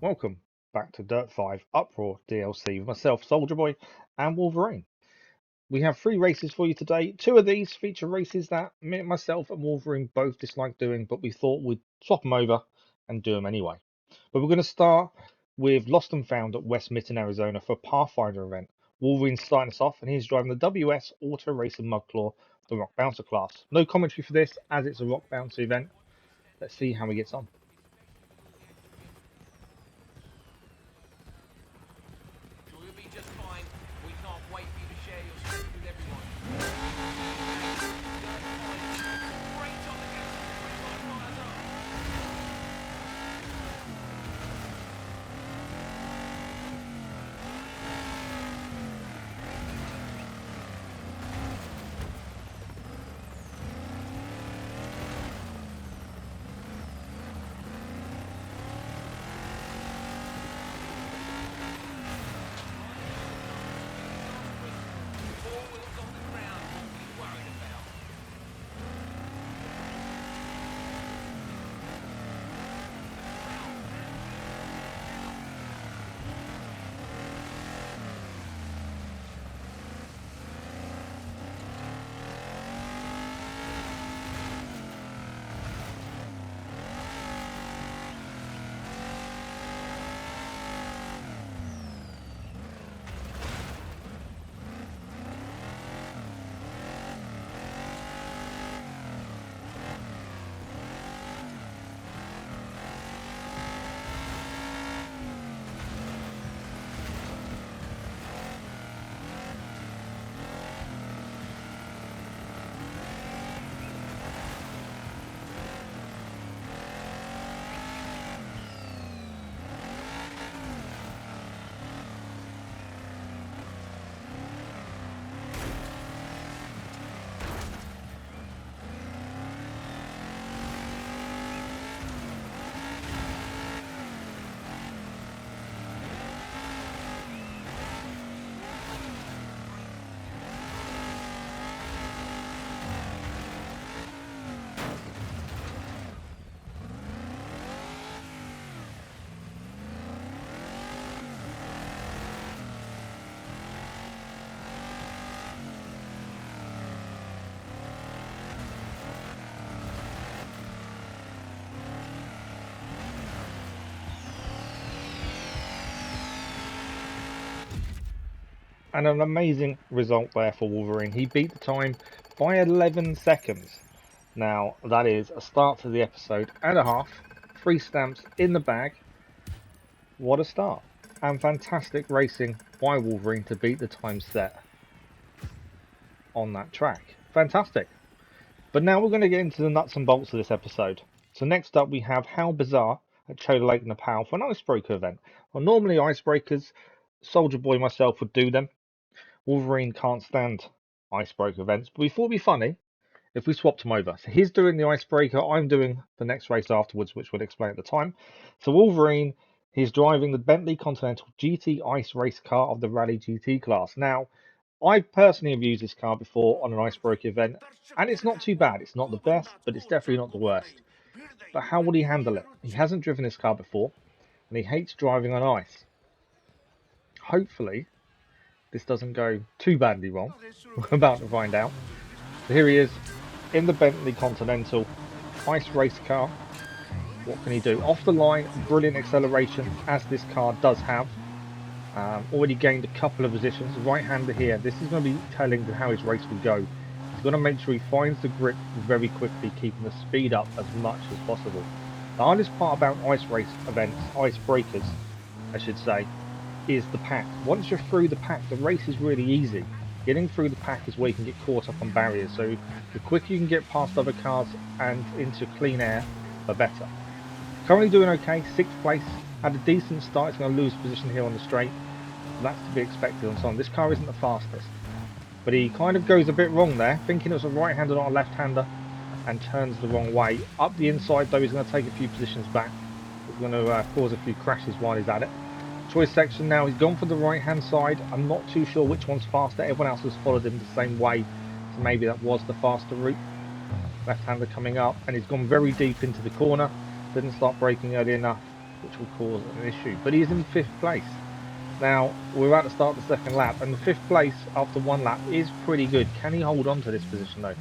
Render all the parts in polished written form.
Welcome back to Dirt 5 UpRoar DLC with myself, Soldierboy, and Wolverine. We have 3 races for you today. 2 of these feature races that myself and Wolverine both dislike doing, but we thought we'd swap them over and do them anyway. But we're going to start with Lost and Found at West Mitten, Arizona for a Pathfinder event. Wolverine's starting us off, and he's driving the WS Auto Racing Mudclaw, the RockBouncer class. No commentary for this, as it's a RockBouncer event. Let's see how he gets on. You'll be just fine. We can't wait for you to share your story with everyone. Great on the gas, 25 miles up. Four wheels on the ground, what are you worried about? And an amazing result there for Wolverine. He beat the time by 11 seconds. Now, that is a start to the episode and a half. 3 stamps in the bag. What a start. And fantastic racing by Wolverine to beat the time set on that track. Fantastic. But now we're going to get into the nuts and bolts of this episode. So next up we have how Bazaar at Chola Lake, Nepal for an Icebreaker event. Well, normally Icebreakers, Soldierboy myself would do them. Wolverine can't stand Icebreaker events, but we thought it'd be funny if we swapped them over. So he's doing the Icebreaker, I'm doing the next race afterwards, which we'll explain at the time. So Wolverine, he's driving the Bentley Continental GT Ice race car of the Rally GT class. Now, I personally have used this car before on an Icebreaker event, and it's not too bad. It's not the best, but it's definitely not the worst. But how would he handle it? He hasn't driven this car before, and he hates driving on ice. Hopefully, this doesn't go too badly wrong. We're about to find out. So here he is in the Bentley Continental ice race car. What can he do? Off the line, brilliant acceleration, as this car does have. Already gained a couple of positions. Right-hander here. This is going to be telling how his race will go. He's going to make sure he finds the grip very quickly, keeping the speed up as much as possible. The hardest part about ice race events, icebreakers, I should say, is the pack. Once you're through the pack, the race is really easy. Getting through the pack is where you can get caught up on barriers, so the quicker you can get past other cars and into clean air, the better. Currently doing okay, 6th place, had a decent start. It's going to lose position here on the straight. That's to be expected on some. This car isn't the fastest, but he kind of goes a bit wrong there, thinking it was a right-hander, not a left-hander, and turns the wrong way. Up the inside though, he's going to take a few positions back. He's going to cause a few crashes while he's at it. Choice section now, he's gone for the right hand side. I'm not too sure which one's faster. Everyone else has followed him the same way, so maybe that was the faster route. Left hander coming up, and he's gone very deep into the corner. Didn't start braking early enough, which will cause an issue. But he's in 5th place. Now, we're about to start the second lap, and the 5th place after one lap is pretty good. Can he hold on to this position, though?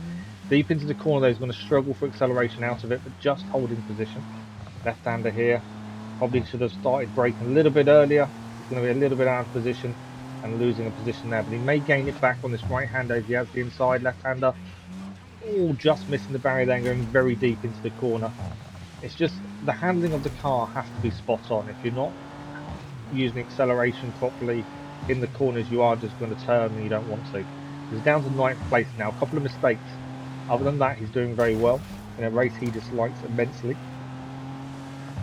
Deep into the corner, though, he's going to struggle for acceleration out of it, but just holding position. Left-hander here. Probably should have started braking a little bit earlier. He's going to be a little bit out of position and losing a position there, but he may gain it back on this right-hander if he has the inside. Left-hander, oh, just missing the barrier there and going very deep into the corner. It's just the handling of the car has to be spot on. If you're not using acceleration properly in the corners, you are just going to turn and you don't want to. He's down to 9th place now. A couple of mistakes. Other than that, he's doing very well in a race he dislikes immensely.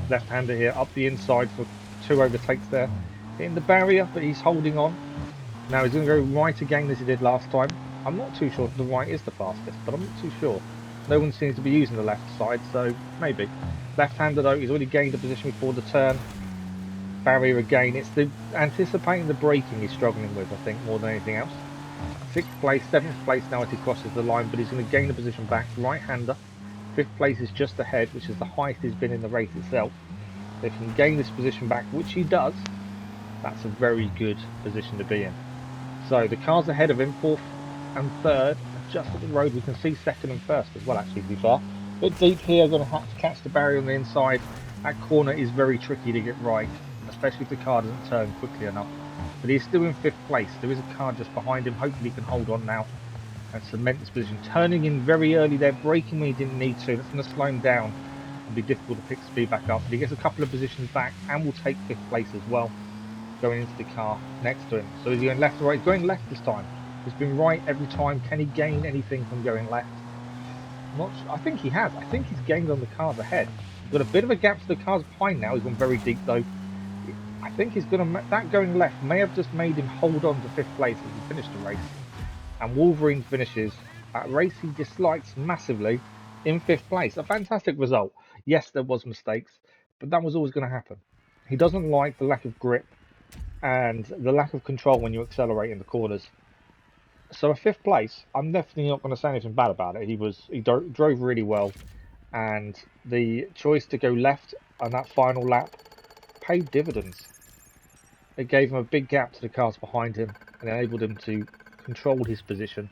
Left-hander here up the inside for 2 overtakes there. Hitting the barrier, but he's holding on. Now he's going to go right again as he did last time. I'm not too sure if the right is the fastest, but I'm not too sure. No one seems to be using the left side, so maybe. Left-hander though, he's already gained a position before the turn. Barrier again. It's the anticipating the braking he's struggling with, I think, more than anything else. 6th place, 7th place now as he crosses the line, but he's going to gain the position back. Right-hander. 5th place is just ahead, which is the highest he's been in the race itself. If he can gain this position back, which he does, that's a very good position to be in. So the cars ahead of him, 4th and 3rd, just at the road. We can see 2nd and 1st as well, actually, to be fair. A bit deep here, going to have to catch the barrier on the inside. That corner is very tricky to get right, especially if the car doesn't turn quickly enough. But he's still in 5th place. There is a car just behind him. Hopefully he can hold on now and cement this position. Turning in very early there, braking when he didn't need to. That's going to slow him down and be difficult to pick speed back up. But he gets a couple of positions back and will take 5th place as well, going into the car next to him. So is he going left or right? He's going left this time. He's been right every time. Can he gain anything from going left? Not sure. I think he has. I think he's gained on the cars ahead. He's got a bit of a gap to the cars behind now. He's gone very deep though. I think he's going to, that going left may have just made him hold on to 5th place as he finished the race. And Wolverine finishes a race he dislikes massively in 5th place. A fantastic result. Yes, there was mistakes, but that was always going to happen. He doesn't like the lack of grip and the lack of control when you accelerate in the corners. So a 5th place, I'm definitely not going to say anything bad about it. He drove really well, and the choice to go left on that final lap paid dividends. It gave him a big gap to the cars behind him and enabled him to control his position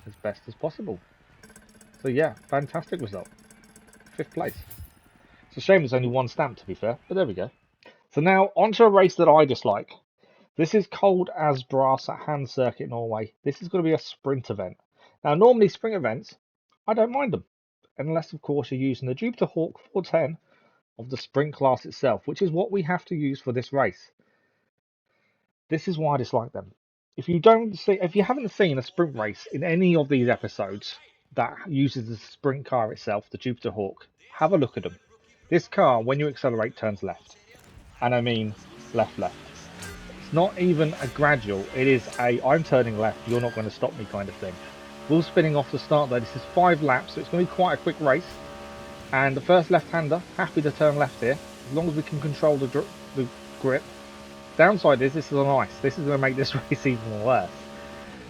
as best as possible. So yeah, fantastic result. 5th place. It's a shame there's only one stamp, to be fair, but there we go. So now onto a race that I dislike. This is cold as brass at Hand Circuit, Norway. This is going to be a sprint event. Now normally sprint events, I don't mind them, unless of course you're using the Jupiter Hawk 410 of the sprint class itself, which is what we have to use for this race. This is why I dislike them. If you haven't seen a sprint race in any of these episodes that uses the sprint car itself, the Jupiter Hawk, have a look at them. This car, when you accelerate, turns left. And I mean left. It's not even a gradual, it is a I'm turning left, you're not going to stop me kind of thing. Wheel spinning off the start though. This is 5 laps, so it's going to be quite a quick race. And the first left-hander, happy to turn left here, as long as we can control the grip. Downside is this is on ice. This is going to make this race even worse.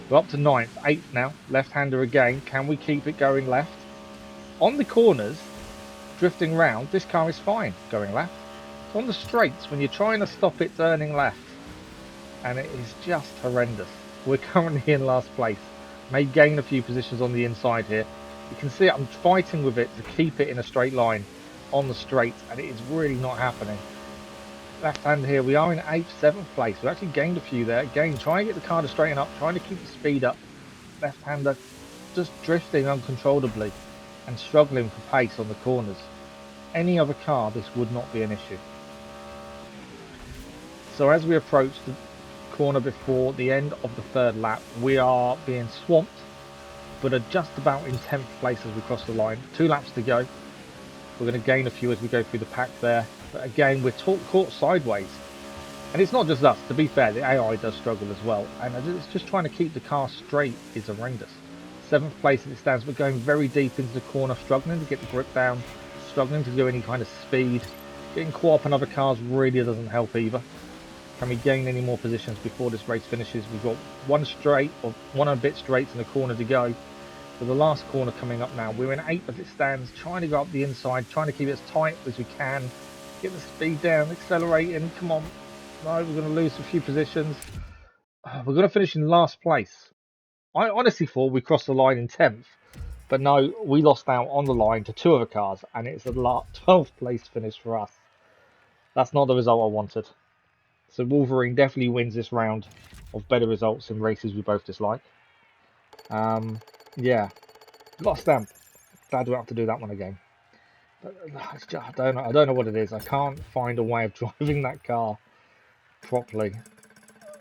We're up to 9th, 8th now. Left-hander again. Can we keep it going left? On the corners, drifting round, this car is fine going left. It's on the straights when you're trying to stop it turning left, and it is just horrendous. We're currently in last place. May gain a few positions on the inside here. You can see I'm fighting with it to keep it in a straight line on the straights, and it is really not happening. Left hand here, we are in 8th, 7th place. We've actually gained a few there. Again, trying to get the car to straighten up, trying to keep the speed up. Left-hander just drifting uncontrollably and struggling for pace on the corners. Any other car, this would not be an issue. So as we approach the corner before the end of the 3rd lap, we are being swamped, but are just about in 10th place as we cross the line. 2 laps to go. We're going to gain a few as we go through the pack there. But again, we're caught sideways. And it's not just us, to be fair, the AI does struggle as well. And it's just trying to keep the car straight is horrendous. 7th place as it stands, but going very deep into the corner, struggling to get the grip down, struggling to do any kind of speed. Getting caught up in other cars really doesn't help either. Can we gain any more positions before this race finishes? We've got one and a bit straights in the corner to go. So the last corner coming up now. We're in 8th as it stands, trying to go up the inside, trying to keep it as tight as we can. Get the speed down, accelerating. Come on. No, we're going to lose a few positions. We're going to finish in last place. I honestly thought we crossed the line in 10th. But no, we lost out on the line to two other cars, and it's a 12th place finish for us. That's not the result I wanted. So Wolverine definitely wins this round of better results in races we both dislike. Yeah, lost stamp. Glad we don't have to do that one again. But I don't know what it is. I can't find a way of driving that car properly.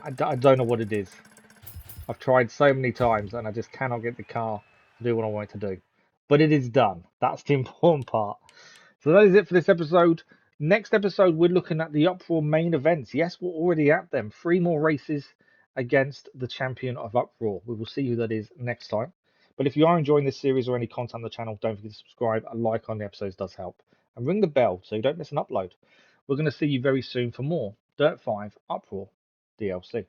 I don't know what it is. I've tried so many times and I just cannot get the car to do what I want it to do. But it is done. That's the important part. So that is it for this episode. Next episode, we're looking at the UpRoar main events. Yes, we're already at them. 3 more races against the champion of UpRoar. We will see who that is next time. But if you are enjoying this series or any content on the channel, don't forget to subscribe. A like on the episodes does help. And ring the bell so you don't miss an upload. We're going to see you very soon for more Dirt 5 UpRoar DLC.